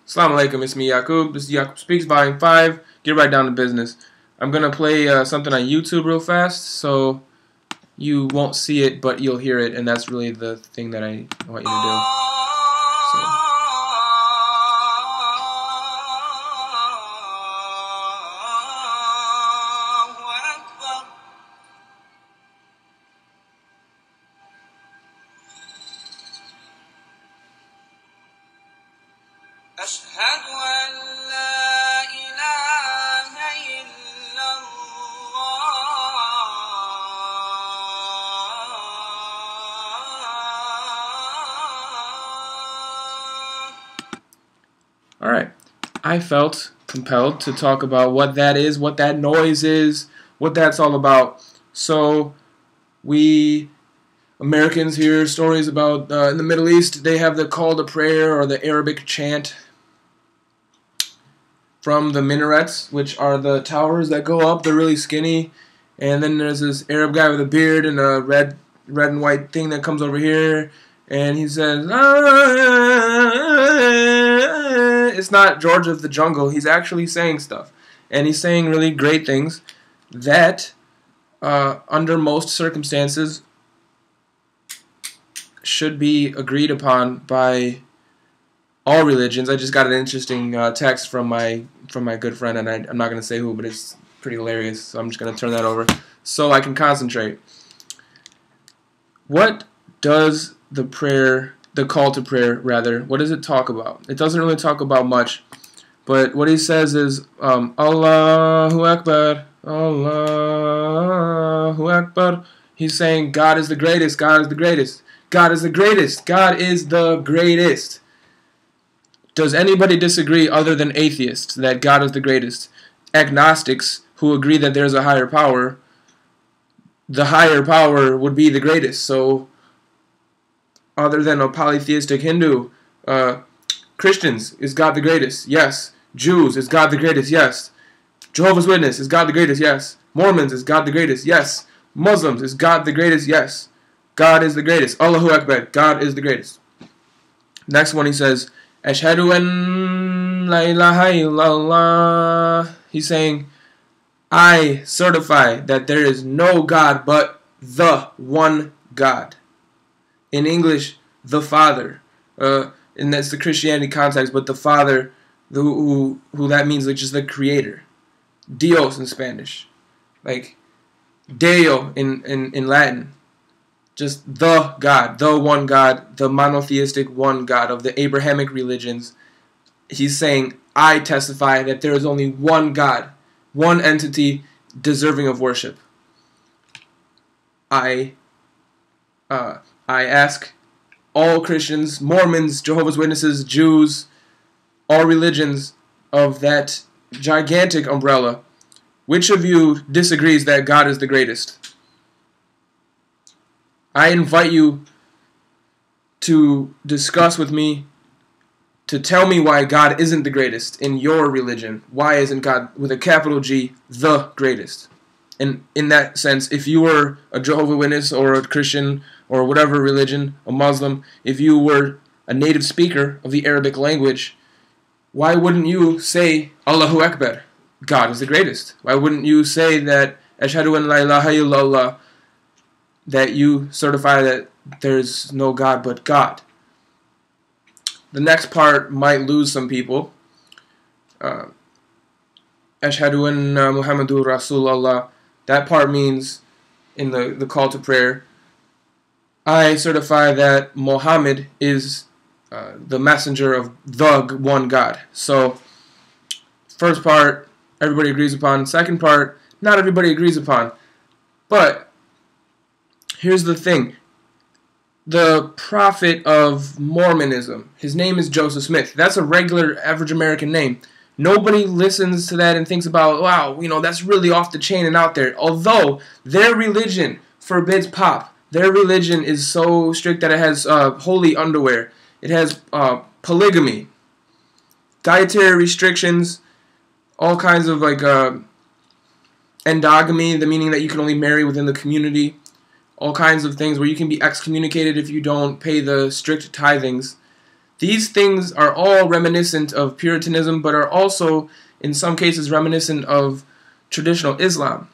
Assalamu alaikum, it's me Yaqub. This is Yaqub Speaks, Volume 5. Get right down to business. I'm going to play something on YouTube real fast, so you won't see it, but you'll hear it, and that's really the thing that I want you to do. أشهد أن لا إله إلا الله. Alright, I felt compelled to talk about what that is, what that noise is, what that's all about. So, we Americans hear stories about, in the Middle East, they have the call to prayer or the Arabic chant from the minarets, which are the towers that go up. They're really skinny, and then there's this Arab guy with a beard and a red and white thing that comes over here, and he says, it's not George of the Jungle. He's actually saying stuff, and he's saying really great things that, under most circumstances, should be agreed upon by all religions. I just got an interesting text from my good friend, and I'm not going to say who, but it's pretty hilarious, so I'm just going to turn that over so I can concentrate. What does the call to prayer, rather, what does it talk about? It doesn't really talk about much, but what he says is, Allahu Akbar, Allahu Akbar. He's saying, God is the greatest, God is the greatest, God is the greatest, God is the greatest. Does anybody disagree other than atheists that God is the greatest? Agnostics who agree that there's a higher power, the higher power would be the greatest. So, other than a polytheistic Hindu, Christians, is God the greatest? Yes. Jews, is God the greatest? Yes. Jehovah's Witness, is God the greatest? Yes. Mormons, is God the greatest? Yes. Muslims, is God the greatest? Yes. God is the greatest. Allahu Akbar, God is the greatest. Next one he says, Ashhadu an la ilaha illallah. He's saying, I certify that there is no God but the one God. In English, the Father. And that's the Christianity context, but the Father, who that means, which is the Creator. Dios in Spanish. Like, Deo in Latin. Just the God, the one God, the monotheistic one God of the Abrahamic religions. He's saying, I testify that there is only one God, one entity deserving of worship. I ask all Christians, Mormons, Jehovah's Witnesses, Jews, all religions of that gigantic umbrella, which of you disagrees that God is the greatest? I invite you to discuss with me, to tell me why God isn't the greatest in your religion. Why isn't God, with a capital G, the greatest? And in that sense, if you were a Jehovah's Witness or a Christian or whatever religion, a Muslim, if you were a native speaker of the Arabic language, why wouldn't you say, Allahu Akbar, God is the greatest? Why wouldn't you say that, Ashhadu an la ilaha illallah, that you certify that there's no God but God? The next part might lose some people. Ashhadu anna Muhammadur Rasulullah. That part means, in the call to prayer, I certify that Muhammad is the messenger of the one God. So, first part, everybody agrees upon. Second part, not everybody agrees upon. But here's the thing. The prophet of Mormonism, his name is Joseph Smith. That's a regular average American name. Nobody listens to that and thinks about, wow, that's really off the chain and out there. Although their religion forbids pop. Their religion is so strict that it has holy underwear. It has polygamy, dietary restrictions, all kinds of endogamy, the meaning that you can only marry within the community. All kinds of things where you can be excommunicated if you don't pay the strict tithings. These things are all reminiscent of Puritanism, but are also, in some cases, reminiscent of traditional Islam.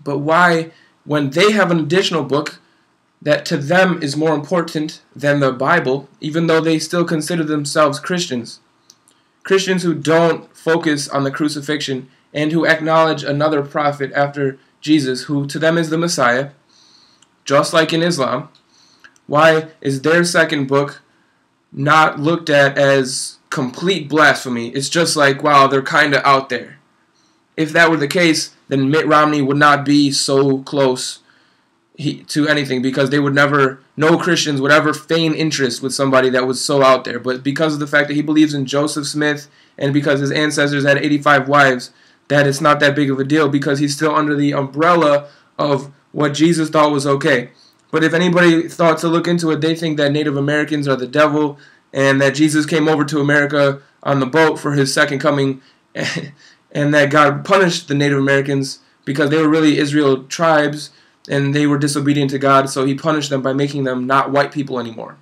But why, when they have an additional book that to them is more important than the Bible, even though they still consider themselves Christians, Christians who don't focus on the crucifixion and who acknowledge another prophet after Jesus, who to them is the Messiah, just like in Islam, why is their second book not looked at as complete blasphemy? It's just like, wow, they're kind of out there. If that were the case, then Mitt Romney would not be so close to anything, because they would never, no Christians would ever feign interest with somebody that was so out there. But because of the fact that he believes in Joseph Smith, and because his ancestors had 85 wives, that it's not that big of a deal, because he's still under the umbrella of what Jesus thought was okay. But if anybody thought to look into it, they think that Native Americans are the devil, and that Jesus came over to America on the boat for his second coming, and that God punished the Native Americans because they were really Israel tribes, and they were disobedient to God, so he punished them by making them not white people anymore.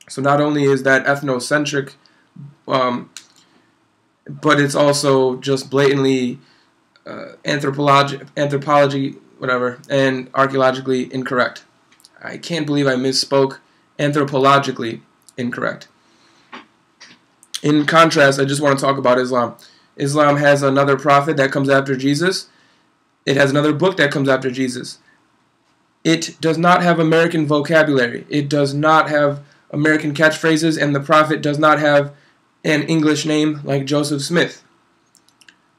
So not only is that ethnocentric, but it's also just blatantly anthropology, whatever, and archaeologically incorrect. I can't believe I misspoke. Anthropologically incorrect. In contrast, I just want to talk about Islam. Islam has another prophet that comes after Jesus. It has another book that comes after Jesus. It does not have American vocabulary. It does not have American catchphrases, and the prophet does not have an English name like Joseph Smith.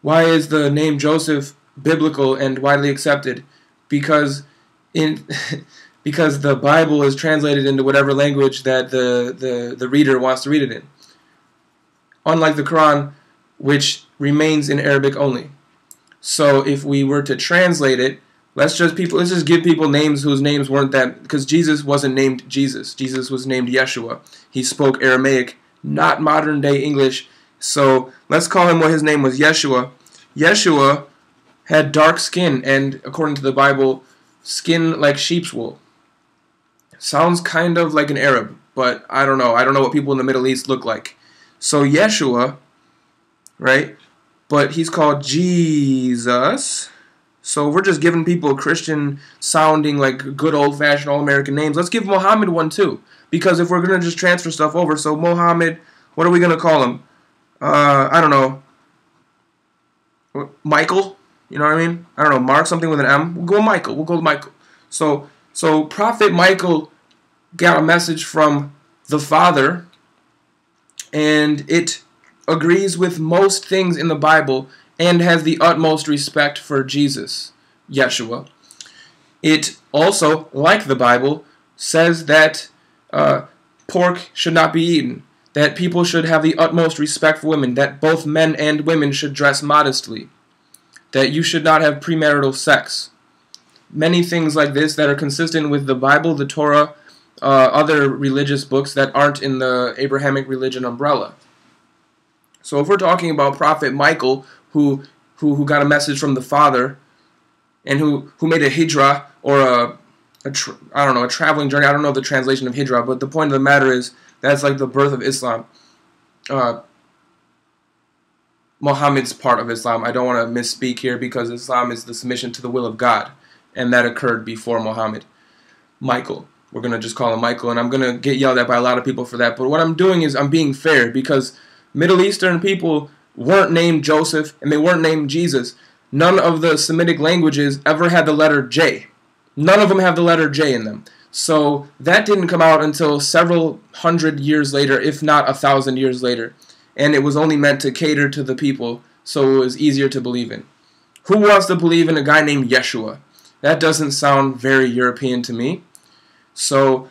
Why is the name Joseph biblical and widely accepted? Because because the Bible is translated into whatever language that the reader wants to read it in. Unlike the Quran, which remains in Arabic only. So if we were to translate it, let's just give people names whose names weren't that, because Jesus wasn't named Jesus. Jesus was named Yeshua. He spoke Aramaic, not modern day English. So let's call him what his name was, Yeshua. Yeshua had dark skin, and according to the Bible, skin like sheep's wool. Sounds kind of like an Arab, but I don't know. I don't know what people in the Middle East look like. So Yeshua, right? But he's called Jesus. So we're just giving people Christian sounding, like good old-fashioned all-American names. Let's give Muhammad one too. Because if we're going to just transfer stuff over, so Muhammad, what are we going to call him? I don't know. Michael? You know what I mean? I don't know. Mark, something with an M. We'll go Michael. We'll go Michael. So Prophet Michael got a message from the Father, and it agrees with most things in the Bible and has the utmost respect for Jesus, Yeshua. It also, like the Bible, says that pork should not be eaten, that people should have the utmost respect for women, that both men and women should dress modestly, that you should not have premarital sex. Many things like this that are consistent with the Bible, the Torah, other religious books that aren't in the Abrahamic religion umbrella. So if we're talking about Prophet Michael, who got a message from the Father, and who made a hijrah, or a traveling journey. I don't know the translation of hijrah, but the point of the matter is that's like the birth of Islam. Muhammad's part of Islam. I don't want to misspeak here, because Islam is the submission to the will of God, and that occurred before Muhammad. Michael. We're going to just call him Michael, and I'm going to get yelled at by a lot of people for that. But what I'm doing is I'm being fair, because Middle Eastern people weren't named Joseph, and they weren't named Jesus. None of the Semitic languages ever had the letter J. None of them have the letter J in them. So that didn't come out until several hundred years later, if not 1,000 years later. And it was only meant to cater to the people, so it was easier to believe in. Who wants to believe in a guy named Yeshua? That doesn't sound very European to me. So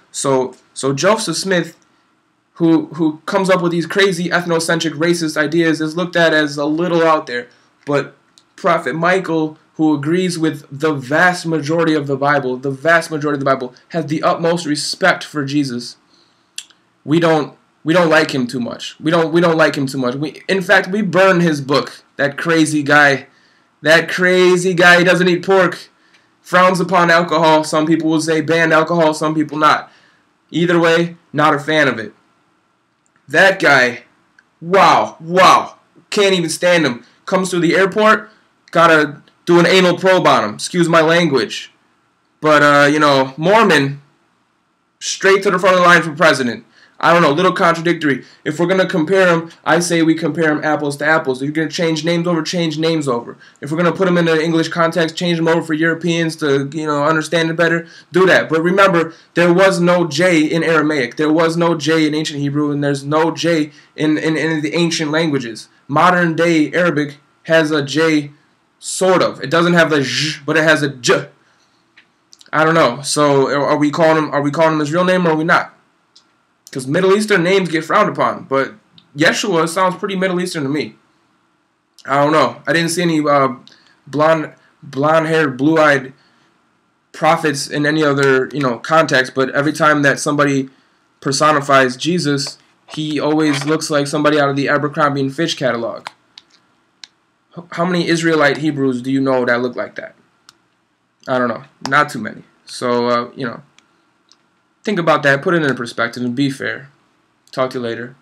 Joseph Smith, who comes up with these crazy ethnocentric racist ideas, is looked at as a little out there. But Prophet Michael, who agrees with the vast majority of the Bible, has the utmost respect for Jesus. We don't like him too much. We don't like him too much. In fact, we burn his book. That crazy guy, he doesn't eat pork. Frowns upon alcohol. Some people will say ban alcohol, some people not. Either way, not a fan of it. That guy, wow, wow, can't even stand him. Comes through the airport, gotta do an anal probe on him. Excuse my language. But, Mormon, straight to the front of the line for president. I don't know, a little contradictory. If we're going to compare them, I say we compare them apples to apples. If you're going to change names over, change names over. If we're going to put them in the English context, change them over for Europeans to, understand it better, do that. But remember, there was no J in Aramaic. There was no J in ancient Hebrew, and there's no J in the ancient languages. Modern day Arabic has a J, sort of. It doesn't have the J, but it has a J. I don't know. So are we calling him his real name, or are we not? Because Middle Eastern names get frowned upon, but Yeshua sounds pretty Middle Eastern to me. I don't know. I didn't see any blonde-haired, blue-eyed prophets in any other context. But every time that somebody personifies Jesus, he always looks like somebody out of the Abercrombie and Fitch catalog. How many Israelite Hebrews do you know that look like that? I don't know. Not too many. So think about that, put it in perspective, and be fair. Talk to you later.